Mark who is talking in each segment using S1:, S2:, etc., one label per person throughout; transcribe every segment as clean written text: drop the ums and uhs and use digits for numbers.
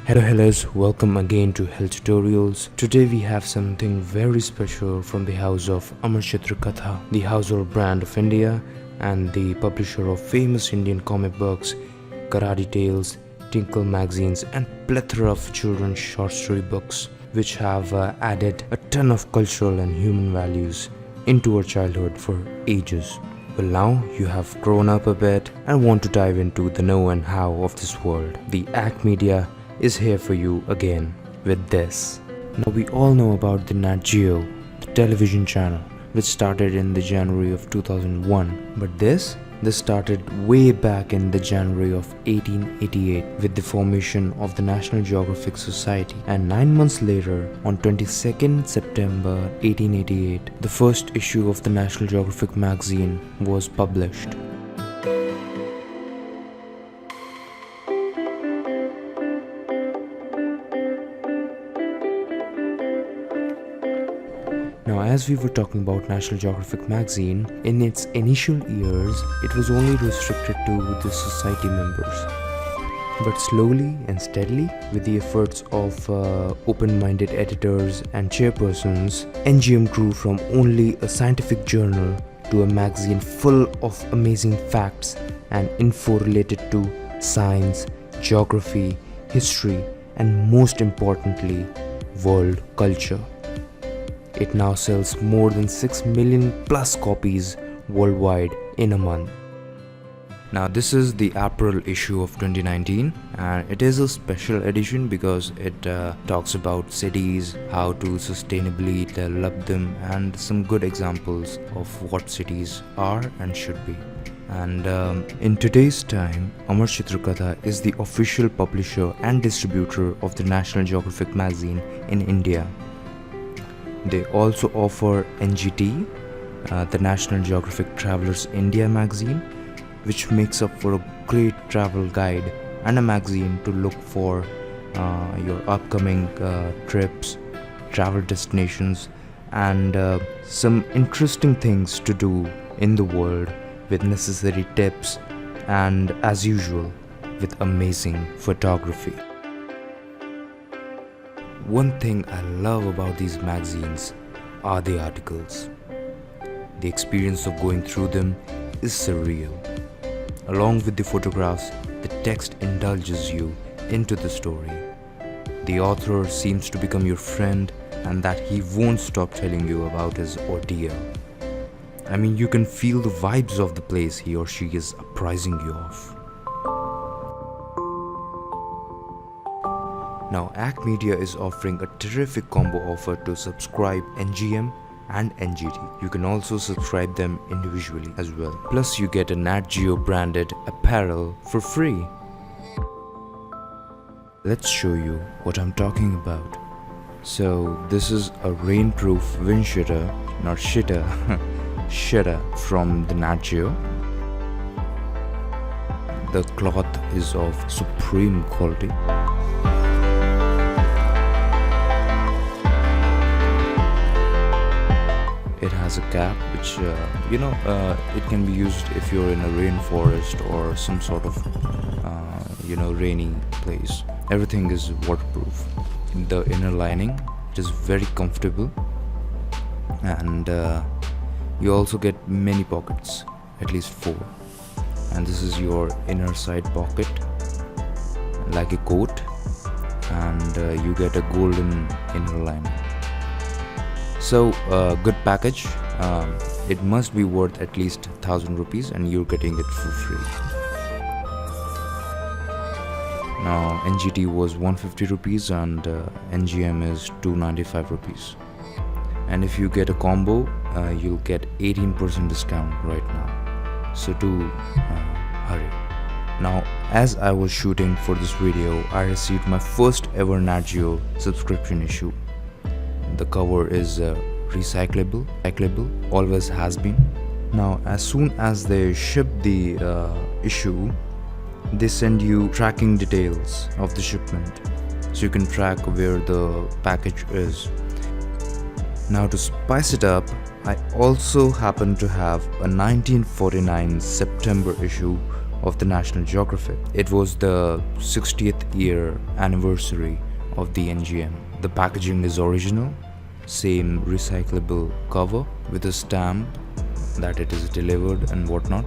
S1: Hellos, welcome again to Health Tutorials. Today we have something very special from the house of Amar Chitra Katha, the household brand of India and the publisher of famous Indian comic books, Karate Tales, Tinkle magazines and plethora of children's short story books which have added a ton of cultural and human values into our childhood for ages. Well, now you have grown up a bit and want to dive into the know and how of this world. The Act Media is here for you again with this. Now we all know about the Nat Geo, the television channel, which started in the January of 2001. But this started way back in the January of 1888 with the formation of the National Geographic Society, and 9 months later, on 22nd September 1888, the first issue of the National Geographic Magazine was published. Now, as we were talking about National Geographic Magazine, in its initial years, it was only restricted to the society members. But slowly and steadily, with the efforts of open-minded editors and chairpersons, NGM grew from only a scientific journal to a magazine full of amazing facts and info related to science, geography, history, and most importantly, world culture. It now sells more than 6 million plus copies worldwide in a month. Now this is the April issue of 2019 and it is a special edition because it talks about cities, how to sustainably develop them and some good examples of what cities are and should be. And in today's time, Amar Chitra Katha is the official publisher and distributor of the National Geographic Magazine in India. They also offer NGT, the National Geographic Travelers India magazine, which makes up for a great travel guide and a magazine to look for your upcoming trips, travel destinations, and some interesting things to do in the world with necessary tips and, as usual, with amazing photography. One thing I love about these magazines are the articles. The experience of going through them is surreal. Along with the photographs, the text indulges you into the story. The author seems to become your friend and that he won't stop telling you about his ordeal. I mean, you can feel the vibes of the place he or she is apprising you of. Now, Act Media is offering a terrific combo offer to subscribe NGM and NGT. You can also subscribe them individually as well. Plus, you get a Nat Geo Branded Apparel for free. Let's show you what I'm talking about. So, this is a rainproof wind shutter, not shitter, shutter from the Nat Geo. The cloth is of supreme quality. It has a cap which, it can be used if you're in a rainforest or some sort of, rainy place. Everything is waterproof. The inner lining is very comfortable and you also get many pockets, at least 4. And this is your inner side pocket, like a coat, and you get a golden inner lining. So, good package. It must be worth at least 1,000 rupees and you're getting it for free. Now, NGT was 150 rupees and NGM is 295 rupees. And if you get a combo, you'll get 18% discount right now. So do hurry. Now, as I was shooting for this video, I received my first ever Nat Geo subscription issue. The cover is recyclable, always has been. Now, as soon as they ship the issue, they send you tracking details of the shipment, so you can track where the package is. Now, to spice it up, I also happen to have a 1949 September issue of the National Geographic. It was the 60th year anniversary of the NGM. The packaging is original, same recyclable cover with a stamp that it is delivered and whatnot.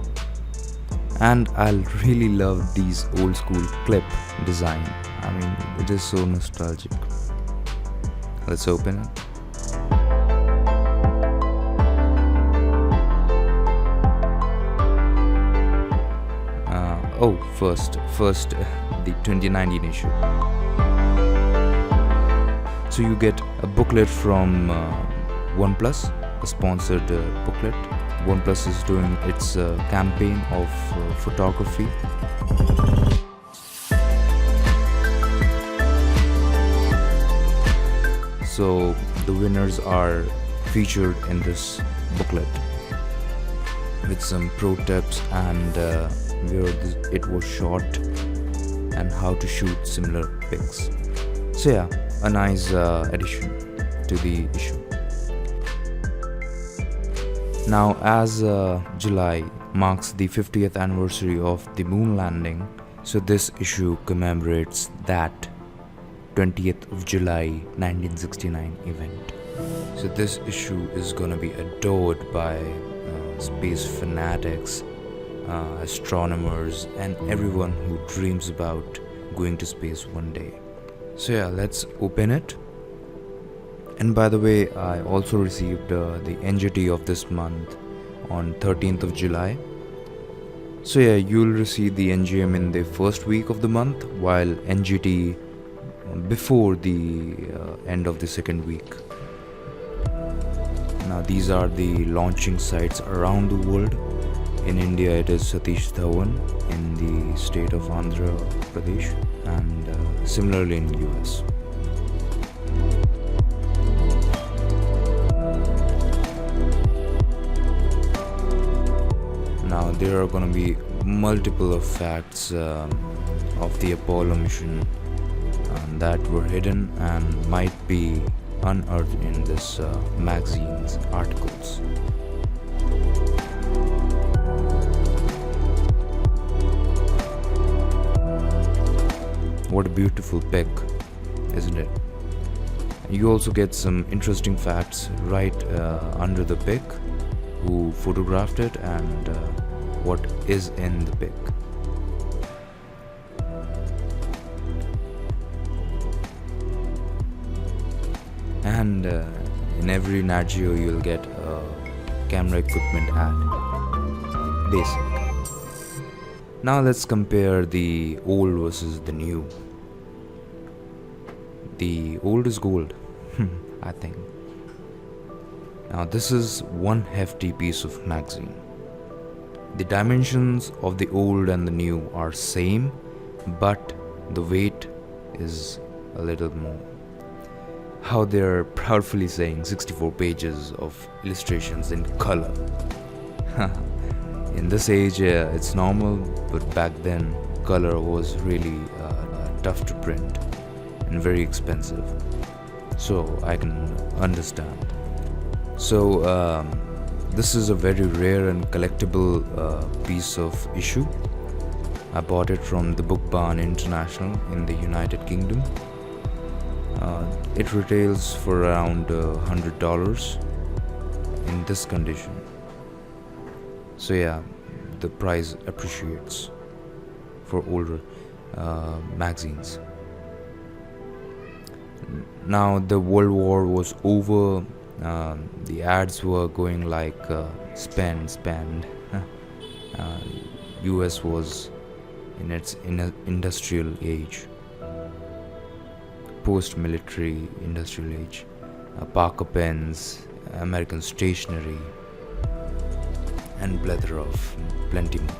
S1: And I really love these old school clip design. I mean, it is so nostalgic. Let's open it. First the 2019 issue. So you get a booklet from OnePlus, a sponsored booklet. OnePlus is doing its campaign of photography. So the winners are featured in this booklet with some pro tips and where it was shot and how to shoot similar pics. So yeah, a nice addition to the issue. Now, as July marks the 50th anniversary of the moon landing, so this issue commemorates that 20th of July 1969 event. So this issue is gonna be adored by space fanatics, astronomers, and everyone who dreams about going to space one day. So yeah, let's open it. And by the way, I also received the NGT of this month on 13th of July. So yeah, you'll receive the NGM in the first week of the month, while NGT before the end of the second week. Now these are the launching sites around the world. In India it is Satish Dhawan in the state of Andhra Pradesh, and similarly in US. Now there are going to be multiple of facts of the Apollo mission that were hidden and might be unearthed in this magazine's articles. What a beautiful pic, isn't it? You also get some interesting facts right under the pic, who photographed it and what is in the pic. And in every Nat Geo you'll get a camera equipment ad. Basic. Now let's compare the old versus the new. The old is gold, I think. Now this is one hefty piece of magazine. The dimensions of the old and the new are same, but the weight is a little more. How they're proudly saying 64 pages of illustrations in color. In this age, it's normal, but back then, color was really tough to print and very expensive. So I can understand. So this is a very rare and collectible piece of issue. I bought it from the Book Barn International in the United Kingdom. It retails for around $100 in this condition. So yeah, the price appreciates for older magazines. Now the World War was over. The ads were going like spend. US was in its industrial age, post-military industrial age. Parker pens, American stationery, and plethora of plenty more.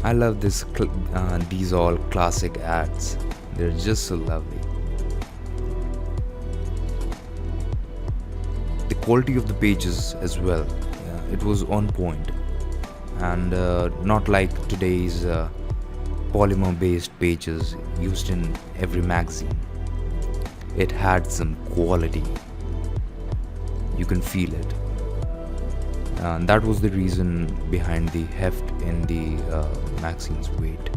S1: I love these all classic ads. They're just so lovely. The quality of the pages as well, it was on point, and not like today's polymer based pages used in every magazine. It had some quality. You can feel it. That was the reason behind the heft in the magazine's weight.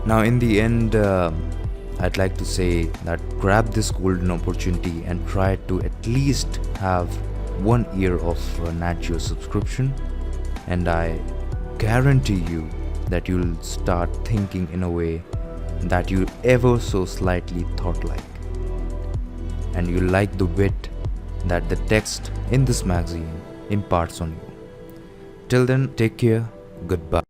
S1: Now, in the end, I'd like to say that grab this golden opportunity and try to at least have 1 year of Nat Geo subscription, and I guarantee you that you'll start thinking in a way that you ever so slightly thought like, and you'll like the wit that the text in this magazine imparts on you. Till then, take care, goodbye.